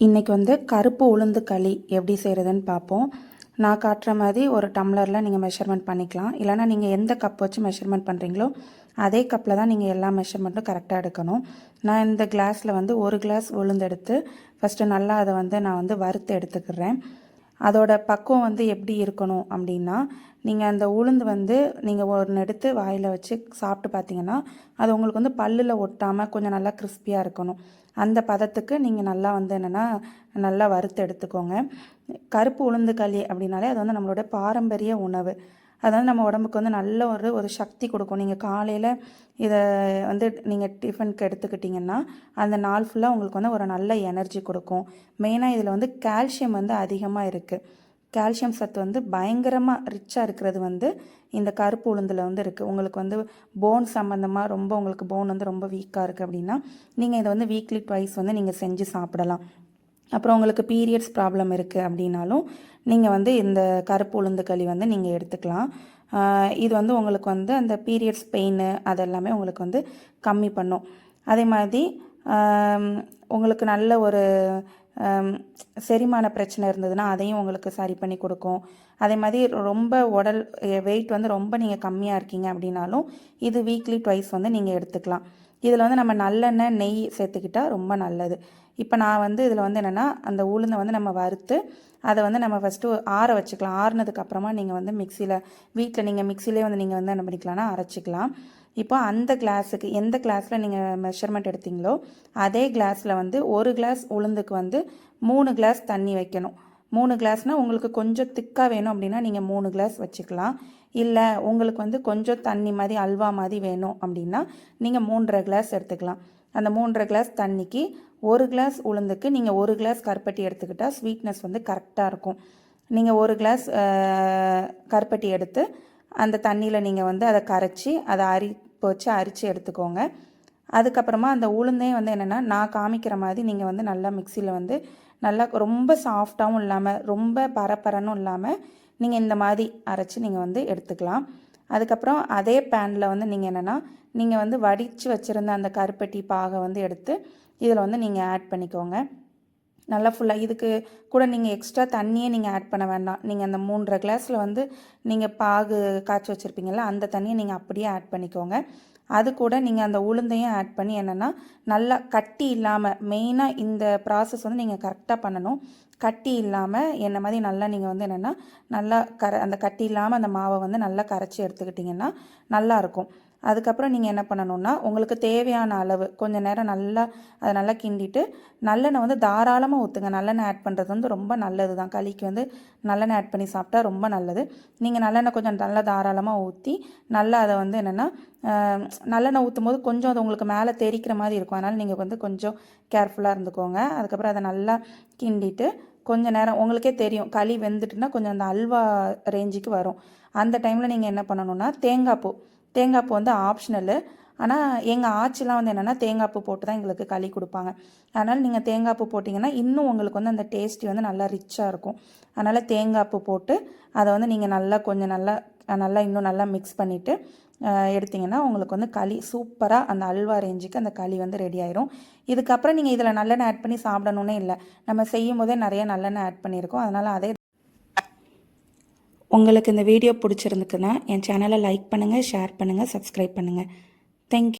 இன்றைக்கி வந்து கருப்பு உளுந்து களி எப்படி செய்கிறதுன்னு பார்ப்போம். நான் காட்டுற மாதிரி ஒரு டம்ளரில் நீங்கள் மெஷர்மெண்ட் பண்ணிக்கலாம். இல்லைனா நீங்கள் எந்த கப் வச்சு மெஷர்மெண்ட் பண்ணுறீங்களோ அதே கப்பில் தான் நீங்கள் எல்லா மெஷர்மெண்ட்டும் கரெக்டாக எடுக்கணும். நான் இந்த கிளாஸில் வந்து ஒரு கிளாஸ் உளுந்து எடுத்து ஃபஸ்ட்டு நல்லா அதை வந்து நான் வறுத்து எடுத்துக்கிறேன். அதோட பக்குவம் வந்து எப்படி இருக்கணும் அப்படின்னா, நீங்கள் அந்த உளுந்து வந்து நீங்கள் ஒன்று எடுத்து வாயில் வச்சு சாப்பிட்டு பார்த்தீங்கன்னா அது உங்களுக்கு வந்து பல்லில் ஒட்டாமல் கொஞ்சம் நல்லா கிறிஸ்பியாக இருக்கணும். அந்த பதத்துக்கு நீங்கள் நல்லா என்னென்னா நல்லா வறுத்து எடுத்துக்கோங்க. கருப்பு உளுந்து களி அப்படின்னாலே அது வந்து நம்மளோட பாரம்பரிய உணவு. அதாவது நம்ம உடம்புக்கு வந்து நல்ல ஒரு சக்தி கொடுக்கும். நீங்கள் காலையில் இதை வந்து நீங்கள் டிஃபனுக்கு எடுத்துக்கிட்டிங்கன்னா அந்த நாள் ஃபுல்லாக உங்களுக்கு வந்து ஒரு நல்ல எனர்ஜி கொடுக்கும். மெயினாக இதில் வந்து கால்சியம் வந்து அதிகமாக இருக்குது. கால்சியம் சத்து வந்து பயங்கரமாக ரிச்சாக இருக்கிறது வந்து இந்த கருப்பு உளுந்தில் வந்து இருக்குது. உங்களுக்கு வந்து போன் சம்மந்தமாக ரொம்ப உங்களுக்கு போன் வந்து ரொம்ப வீக்காக இருக்குது அப்படின்னா நீங்கள் இதை வந்து வீக்லி ட்வைஸ் வந்து நீங்கள் செஞ்சு சாப்பிடலாம். அப்புறம் உங்களுக்கு பீரியட்ஸ் ப்ராப்ளம் இருக்குது அப்படின்னாலும் நீங்கள் வந்து இந்த கருப்பு உளுந்து களி வந்து நீங்கள் எடுத்துக்கலாம். இது வந்து உங்களுக்கு வந்து அந்த பீரியட்ஸ் பெயின் அதெல்லாமே உங்களுக்கு வந்து கம்மி பண்ணும். அதே மாதிரி உங்களுக்கு நல்ல ஒரு செரிமான பிரச்சனை இருந்ததுன்னா அதையும் உங்களுக்கு சரி பண்ணி கொடுக்கும். அதே மாதிரி ரொம்ப உடல் வெயிட் வந்து ரொம்ப நீங்கள் கம்மியாக இருக்கீங்க அப்படின்னாலும் இது வீக்லி ட்வைஸ் வந்து நீங்கள் எடுத்துக்கலாம். இதில் வந்து நம்ம நல்லெண்ணெய் நெய் சேர்த்துக்கிட்டால் ரொம்ப நல்லது. இப்போ நான் வந்து இதில் வந்து என்னென்னா அந்த உளுந்தை வந்து நம்ம வறுத்து அதை வந்து நம்ம ஃபஸ்ட்டு ஆற வச்சுக்கலாம். ஆறுனதுக்கப்புறமா நீங்கள் வந்து வீட்டில் நீங்கள் மிக்சிலே வந்து நீங்கள் வந்து என்ன பண்ணிக்கலாம்னா அரைச்சிக்கலாம். இப்போ அந்த கிளாஸுக்கு எந்த கிளாஸில் நீங்கள் மெஷர்மெண்ட் எடுத்தீங்களோ அதே கிளாஸில் வந்து ஒரு கிளாஸ் உளுந்துக்கு வந்து 3 கிளாஸ் தண்ணி வைக்கணும். 3 கிளாஸ்னால் உங்களுக்கு கொஞ்சம் திக்காக வேணும் அப்படின்னா நீங்கள் 3 கிளாஸ் வச்சுக்கலாம். இல்லை உங்களுக்கு வந்து கொஞ்சம் தண்ணி மாதிரி அல்வா மாதிரி வேணும் அப்படின்னா நீங்கள் 3.5 கிளாஸ் எடுத்துக்கலாம். அந்த 3.5 கிளாஸ் தண்ணிக்கு 1 கிளாஸ் உளுந்துக்கு நீங்கள் 1 கிளாஸ் கருப்பட்டி எடுத்துக்கிட்டால் ஸ்வீட்னஸ் வந்து கரெக்டாக இருக்கும். நீங்கள் 1 கிளாஸ் கருப்பட்டி எடுத்து அந்த தண்ணியில் நீங்கள் வந்து அதை கரைச்சி அதை வச்சு அரித்து எடுத்துக்கோங்க. அதுக்கப்புறமா அந்த உளுந்தே வந்து என்னென்னா நான் காமிக்கிற மாதிரி நீங்கள் வந்து நல்லா மிக்சியில் வந்து நல்லா ரொம்ப சாஃப்டாகவும் இல்லாமல் ரொம்ப பரப்பரனும் இல்லாமல் நீங்கள் இந்த மாதிரி அரைச்சி நீங்கள் வந்து எடுத்துக்கலாம். அதுக்கப்புறம் அதே பேனில் வந்து நீங்கள் என்னென்னா நீங்கள் வந்து வடித்து வச்சுருந்த அந்த கருப்பட்டி பாகை வந்து எடுத்து இதில் வந்து நீங்கள் ஆட் பண்ணிக்கோங்க. நல்லா ஃபுல்லாக இதுக்கு கூட நீங்கள் எக்ஸ்ட்ரா தண்ணியே நீங்கள் ஆட் பண்ண வேண்டாம். நீங்கள் அந்த 3.5 கிளாஸில் வந்து நீங்கள் பாகு காய்ச்சி வச்சுருப்பீங்கள்ல அந்த தண்ணியை நீங்கள் அப்படியே ஆட் பண்ணிக்கோங்க. அது கூட நீங்கள் அந்த உளுந்தையும் ஆட் பண்ணி என்னென்னா நல்லா கட்டி இல்லாமல் மெயினாக இந்த ப்ராசஸ் வந்து நீங்கள் கரெக்டாக பண்ணணும். கட்டி இல்லாமல் என்ன மாதிரி நல்லா நீங்கள் வந்து என்னென்னா நல்லா அந்த கட்டி இல்லாமல் அந்த மாவை வந்து நல்லா கரைச்சி எடுத்துக்கிட்டிங்கன்னா நல்லாயிருக்கும். அதுக்கப்புறம் நீங்கள் என்ன பண்ணணுன்னா உங்களுக்கு தேவையான அளவு கொஞ்சம் நேரம் அதை நல்லா கிண்டிட்டு நல்லெண்ணெய் வந்து தாராளமாக ஊற்றுங்க. நல்லெண்ணெய் ஆட் பண்ணுறது வந்து ரொம்ப நல்லது தான். களிக்கு வந்து நல்லெண்ணெய் ஆட் பண்ணி சாப்பிட்டா ரொம்ப நல்லது. நீங்கள் நல்லெண்ணெய் கொஞ்சம் நல்லா தாராளமாக ஊற்றி நல்லா அதை வந்து என்னென்னா நல்லெண்ணெய் ஊற்றும் போது கொஞ்சம் அது உங்களுக்கு மேலே தெரிக்கிற மாதிரி இருக்கும். அதனால் நீங்கள் வந்து கொஞ்சம் கேர்ஃபுல்லாக இருந்துக்கோங்க. அதுக்கப்புறம் அதை நல்லா கிண்டிட்டு கொஞ்சம் நேரம் உங்களுக்கே தெரியும் களி வெந்துட்டுனா கொஞ்சம் அந்த அல்வா ரேஞ்சுக்கு வரும். அந்த டைமில் நீங்கள் என்ன பண்ணணுன்னா தேங்காய் பூ வந்து ஆப்ஷனலு. ஆனால் எங்கள் ஆச்சிலாம் வந்து என்னென்னா தேங்காய் பூ போட்டு தான் எங்களுக்கு களி கொடுப்பாங்க. அதனால் நீங்கள் தேங்காய் பூ போட்டிங்கன்னா இன்னும் உங்களுக்கு வந்து அந்த டேஸ்ட்டி வந்து நல்லா ரிச்சாக இருக்கும். அதனால் தேங்காய் பூ போட்டு அதை வந்து நீங்கள் நல்லா கொஞ்சம் நல்லா இன்னும் நல்லா மிக்ஸ் பண்ணிவிட்டு எடுத்திங்கன்னா உங்களுக்கு வந்து களி சூப்பராக அந்த அல்வா ரேஞ்சுக்கு அந்த களி வந்து ரெடி ஆயிரும். இதுக்கப்புறம் நீங்கள் இதில் நல்லெண்ணெய் ஆட் பண்ணி சாப்பிடணுன்னே இல்லை. நம்ம செய்யும் போதே நிறைய நல்லெண்ணெய் ஆட் பண்ணியிருக்கோம். அதனால் அதே உங்களுக்கு இந்த வீடியோ பிடிச்சிருந்துக்குன்னா என் சேனலை லைக் பண்ணுங்கள், ஷேர் பண்ணுங்கள், சப்ஸ்கிரைப் பண்ணுங்கள். தேங்க்யூ.